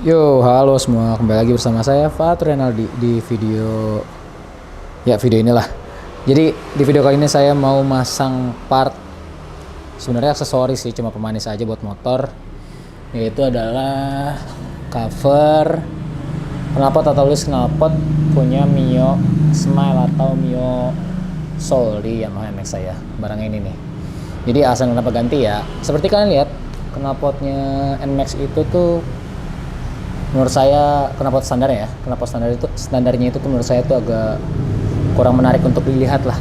Yo, halo semua, kembali lagi bersama saya Fatur Renaldi di video inilah. Jadi di video kali ini saya mau masang part, sebenarnya aksesoris sih, cuma pemanis aja buat motor, yaitu adalah cover knalpot atau list knalpot punya Mio Smile atau Mio Soul di Yamaha NMAX saya, barang ini nih. Jadi alasan kenapa ganti ya, seperti kalian lihat knalpotnya NMAX itu tuh menurut saya knalpot standarnya itu menurut saya tuh agak kurang menarik untuk dilihat lah,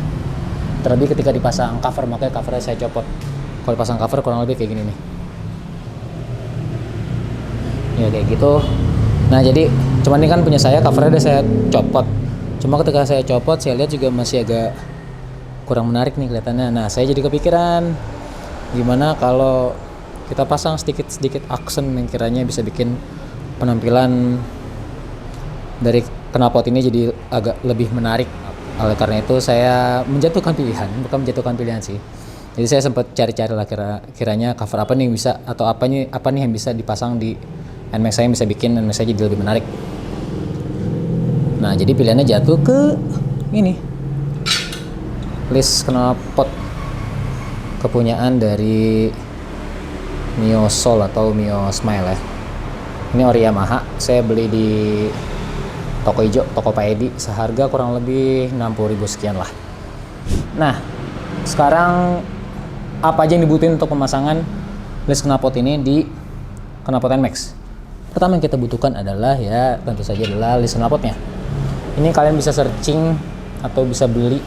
terlebih ketika dipasang cover, makanya covernya saya copot. Kalau dipasang cover kurang lebih kayak gini nih ya, kayak gitu. Nah jadi cuman ini kan punya saya, covernya udah saya copot, cuma ketika saya copot saya lihat juga masih agak kurang menarik nih kelihatannya. Nah saya jadi kepikiran gimana kalau kita pasang sedikit aksen yang kiranya bisa bikin penampilan dari knalpot ini jadi agak lebih menarik. Oleh karena itu saya bukan menjatuhkan pilihan sih. Jadi saya sempat cari-cari lah kiranya cover apa nih bisa, atau apa nih yang bisa dipasang di NMAX saya yang bisa bikin NMAX saya jadi lebih menarik. Nah jadi pilihannya jatuh ke ini, list knalpot kepunyaan dari Mio Soul atau Mio Smile ya. Ini ori Yamaha, saya beli di toko hijau, toko Pak Edi, seharga kurang lebih 60.000 sekian lah. Nah, sekarang apa aja yang dibutuhin untuk pemasangan list knalpot ini di knalpot NMAX? Pertama yang kita butuhkan adalah ya tentu saja adalah list knalpotnya. Ini kalian bisa searching atau bisa beli.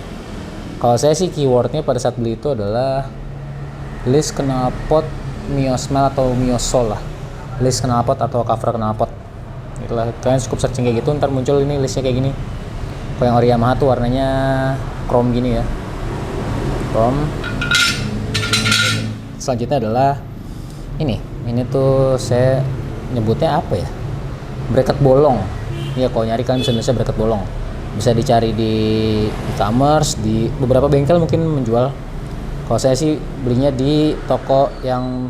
Kalau saya sih keywordnya pada saat beli itu adalah list knalpot Mio Smile atau Mio Soul lah. List knalpot atau cover knalpot. Itulah, kalian cukup searching kayak gitu, ntar muncul ini listnya kayak gini. Kalau yang ori Yamaha tuh warnanya chrome gini ya, chrome. Selanjutnya adalah ini tuh saya nyebutnya apa ya, bracket bolong ya. Kalau nyari kalian bisa bracket bolong, bisa dicari di e-commerce, di beberapa bengkel mungkin menjual. Kalau saya sih belinya di toko yang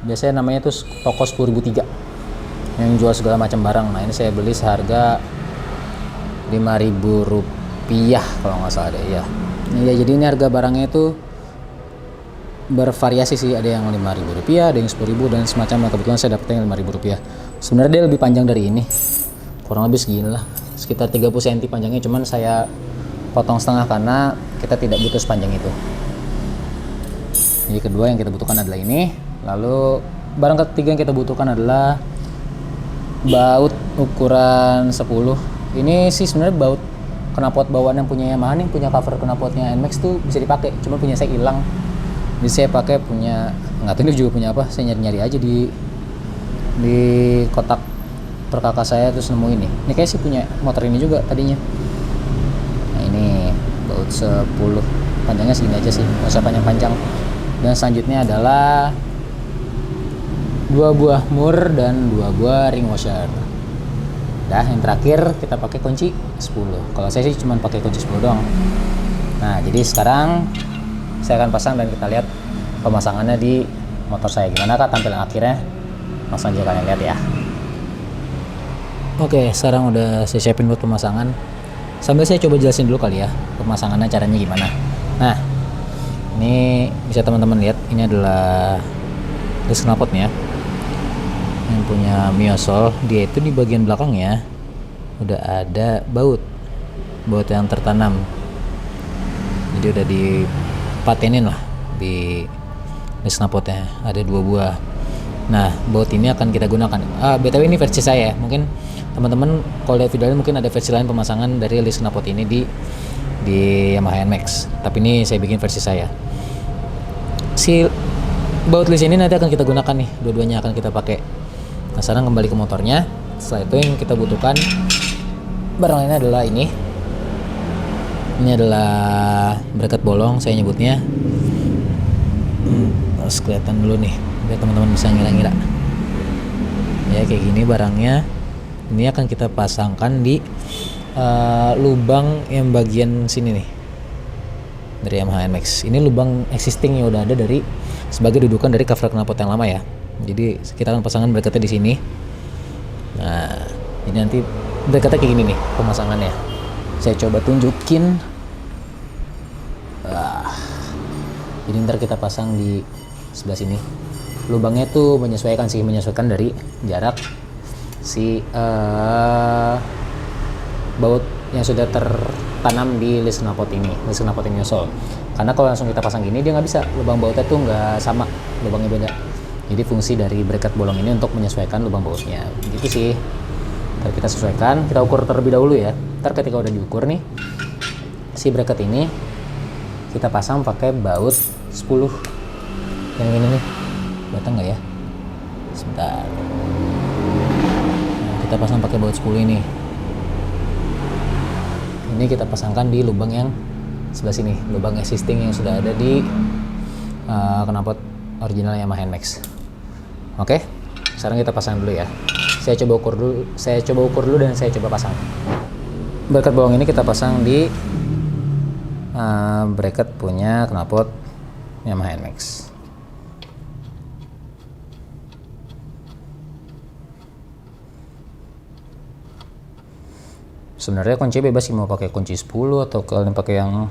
biasanya namanya tuh toko 10.003 yang jual segala macam barang. Nah ini saya beli seharga 5.000 rupiah kalau nggak salah deh ya. Ya jadi ini harga barangnya itu bervariasi sih, ada yang 5.000 rupiah, ada yang 10.000 dan semacamnya. Kebetulan saya dapetnya 5.000 rupiah. Sebenarnya dia lebih panjang dari ini, kurang lebih segini lah, sekitar 30 cm panjangnya, cuman saya potong setengah karena kita tidak butuh sepanjang itu. Jadi kedua yang kita butuhkan adalah ini. Lalu barang ketiga yang kita butuhkan adalah baut ukuran 10. Ini sih sebenarnya baut knalpot bawaan yang punya Yamaha nih, punya cover knalpotnya NMAX tuh bisa dipakai, cuma punya saya hilang. Jadi saya pakai punya, nggak tahu ini juga punya apa, saya nyari-nyari aja di kotak perkakak saya terus nemu ini. Ini kayak sih punya motor ini juga tadinya. Nah ini baut 10, panjangnya segini aja sih, nggak usah panjang-panjang. Dan selanjutnya adalah 2 buah mur dan 2 buah ring washer. Dah, yang terakhir kita pakai kunci 10. Kalau saya sih cuma pakai kunci 10 doang. Nah, jadi sekarang saya akan pasang dan kita lihat pemasangannya di motor saya. Gimana kah tampilan akhirnya? Langsung aja kalian lihat ya. Oke, sekarang udah saya siapin buat pemasangan. Sambil saya coba jelasin dulu kali ya pemasangannya caranya gimana. Nah, ini bisa teman-teman lihat, ini adalah list knalpotnya yang punya Mio Soul. Dia itu di bagian belakangnya udah ada baut yang tertanam, jadi udah dipatenin lah di list knalpotnya, ada 2 buah. Nah baut ini akan kita gunakan, btw ini versi saya, mungkin teman-teman kalau lihat video ini mungkin ada versi lain pemasangan dari list knalpot ini di Yamaha NMAX, tapi ini saya bikin versi saya. Si baut list ini nanti akan kita gunakan nih, dua-duanya akan kita pakai. Nah sekarang kembali ke motornya. Setelah itu yang kita butuhkan barang ini adalah ini adalah bracket bolong saya nyebutnya. Harus kelihatan dulu nih biar teman-teman bisa ngira-ngira ya, kayak gini barangnya. Ini akan kita pasangkan di lubang yang bagian sini nih dari Yamaha NMAX. Ini lubang existing yang udah ada dari sebagai dudukan dari cover knalpot yang lama ya. Jadi kita akan pasangkan bracketnya di sini. Nah, jadi nanti dekatnya kayak gini nih pemasangannya. Saya coba tunjukin. Jadi ntar kita pasang di sebelah sini. Lubangnya tuh menyesuaikan dari jarak si baut yang sudah tertanam di list knalpot ini, nyosol. Karena kalau langsung kita pasang gini dia nggak bisa, lubang bautnya tuh nggak sama, lubangnya beda. Jadi fungsi dari bracket bolong ini untuk menyesuaikan lubang bautnya, gitu sih. Ntar kita sesuaikan, kita ukur terlebih dahulu ya. Ntar ketika udah diukur nih, si bracket ini kita pasang pakai baut 10 yang ini nih. Batang nggak ya? Sebentar. Nah, kita pasang pakai baut 10 ini. Ini kita pasangkan di lubang yang sebelah sini, lubang existing yang sudah ada di knalpot original Yamaha NMAX. Oke, sekarang kita pasang dulu ya. Saya coba ukur dulu dan saya coba pasang. Bracket bolong ini kita pasang di bracket punya knalpot Yamaha NMAX. Sebenarnya kunci bebas sih, mau pakai kunci 10 atau kalian pakai yang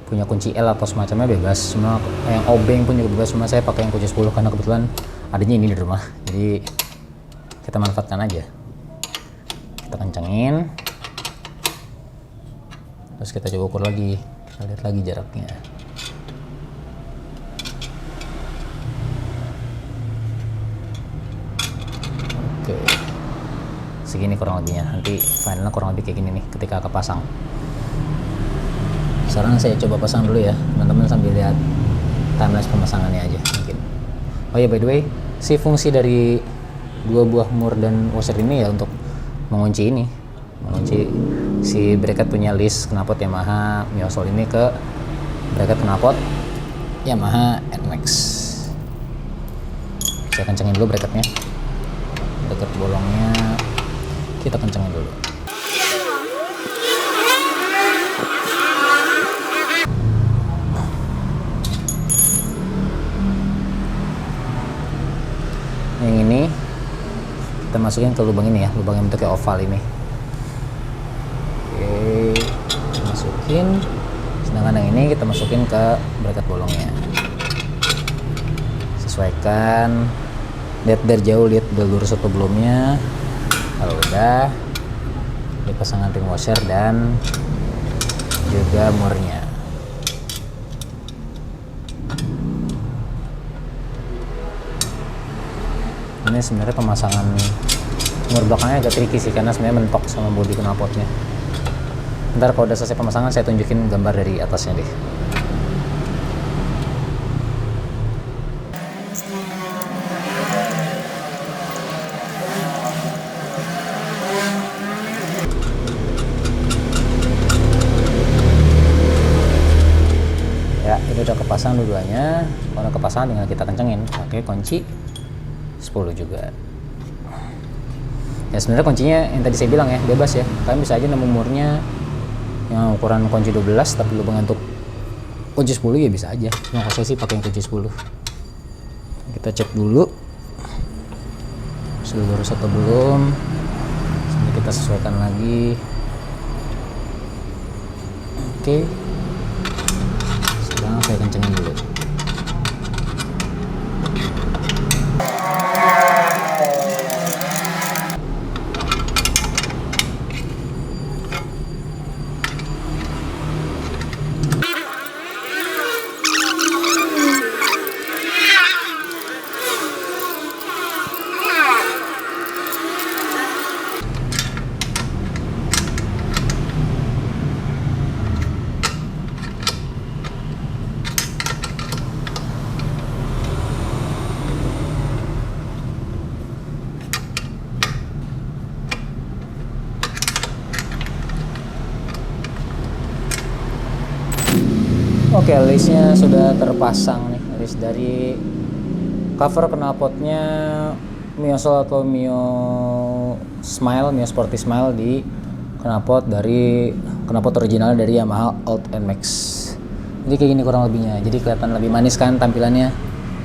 punya kunci L atau semacamnya bebas. Semua yang obeng pun juga bebas, cuma saya pakai yang kunci 10 karena kebetulan adanya ini di rumah. Jadi kita manfaatkan aja. Kita kencengin. Terus kita coba ukur lagi. Kita lihat lagi jaraknya. Oke. Segini kurang lebihnya, nanti finalnya kurang lebih kayak gini nih ketika kepasang. Sekarang saya coba pasang dulu ya teman-teman, sambil lihat timelapse pemasangannya aja mungkin. Oh ya, by the way, si fungsi dari dua buah mur dan washer ini ya untuk mengunci si bracket punya list knalpot Yamaha Miosol ini ke bracket knalpot Yamaha NMAX. Saya kencengin dulu bracketnya, bracket bolongnya kita kencengin dulu. Yang ini kita masukin ke lubang ini ya, lubang yang bentuknya oval ini. Oke, kita masukin. Sedangkan yang ini kita masukin ke bracket bolongnya. Sesuaikan. Lihat dari jauh, lihat udah lurus atau belumnya. Kalau udah, ini pasangan ring washer dan juga murnya. Ini sebenarnya pemasangan mur belakangnya agak tricky sih, karena sebenarnya mentok sama bodi knalpotnya. Ntar kalau udah selesai pemasangan saya tunjukin gambar dari atasnya deh. Ini udah kepasang dua-duanya. Kalau kepasang tinggal kita kencengin pakai kunci 10 juga. Ya sebenarnya kuncinya yang tadi saya bilang ya, bebas ya. Kalian bisa aja nemu murnya yang ukuran kunci 12 tapi lubang untuk kunci 10 ya bisa aja. Cuma kalau saya sih pakai yang kunci 10. Kita cek dulu sudah lurus atau belum. Sambil kita sesuaikan lagi. Oke. Sekarang saya kencengin dulu. Oke, listnya sudah terpasang nih, list dari cover knalpotnya Miosol atau Mio Sporty Smile di knalpot original dari Yamaha Old NMAX. Jadi kayak gini kurang lebihnya. Jadi kelihatan lebih manis kan tampilannya.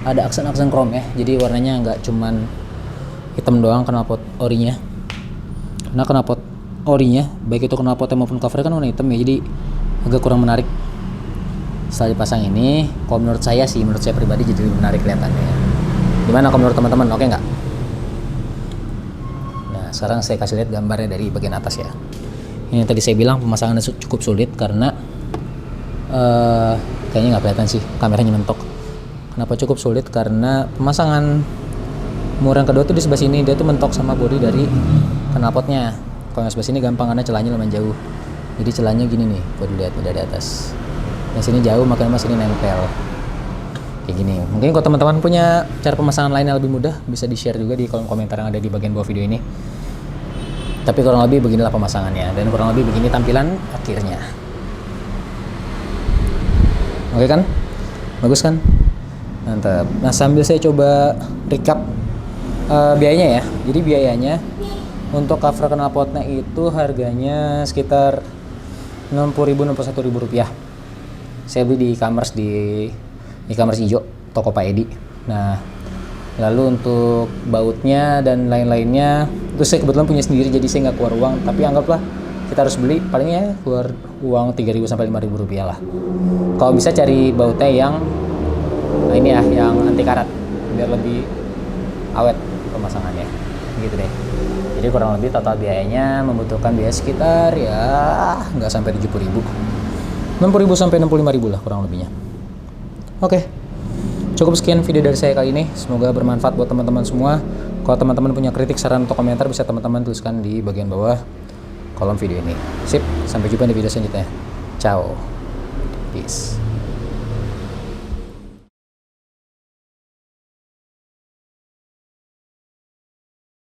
Ada aksen-aksen chrome ya. Jadi warnanya nggak cuman hitam doang knalpot orinya. Karena knalpot orinya, baik itu knalpotnya maupun covernya kan warna hitam ya, jadi agak kurang menarik. Setelah dipasang ini, kalau menurut saya pribadi jadi lebih menarik kelihatannya. Gimana kalau menurut teman-teman, oke nggak? Nah, sekarang saya kasih lihat gambarnya dari bagian atas ya. Ini yang tadi saya bilang pemasangannya cukup sulit karena kayaknya nggak kelihatan sih, kameranya mentok. Kenapa cukup sulit? Karena pemasangan mur yang kedua tuh di sebelah sini dia tuh mentok sama bodi dari knalpotnya. Kalau yang sebelah sini gampang karena celahnya lumayan jauh. Jadi celahnya gini nih, kalau dilihat dari atas. Yang sini jauh, makanya mas ini nempel. Kayak gini. Mungkin kalau teman-teman punya cara pemasangan lain yang lebih mudah, bisa di-share juga di kolom komentar yang ada di bagian bawah video ini. Tapi kurang lebih beginilah pemasangannya, dan kurang lebih begini tampilan akhirnya. Oke kan? Bagus kan? Mantap. Nah, sambil saya coba recap biayanya ya. Jadi biayanya untuk cover knalpotnya itu harganya sekitar 60.000 61.000 rupiah. Saya beli di e-commerce e-commerce hijau toko Pak Edi. Nah, lalu untuk bautnya dan lain-lainnya itu saya kebetulan punya sendiri, jadi saya nggak keluar uang. Tapi anggaplah kita harus beli palingnya keluar uang 3.000 sampai 5.000 rupiah lah. Kalau bisa cari bautnya yang ini ya, yang anti karat biar lebih awet pemasangannya gitu deh. Jadi kurang lebih total biayanya membutuhkan biaya sekitar ya nggak sampai 70.000, 60.000 sampai 65.000 lah kurang lebihnya. Oke, cukup sekian video dari saya kali ini, semoga bermanfaat buat teman-teman semua. Kalau teman-teman punya kritik, saran, atau komentar bisa teman-teman tuliskan di bagian bawah kolom video ini. Sip, sampai jumpa di video selanjutnya. Ciao, peace.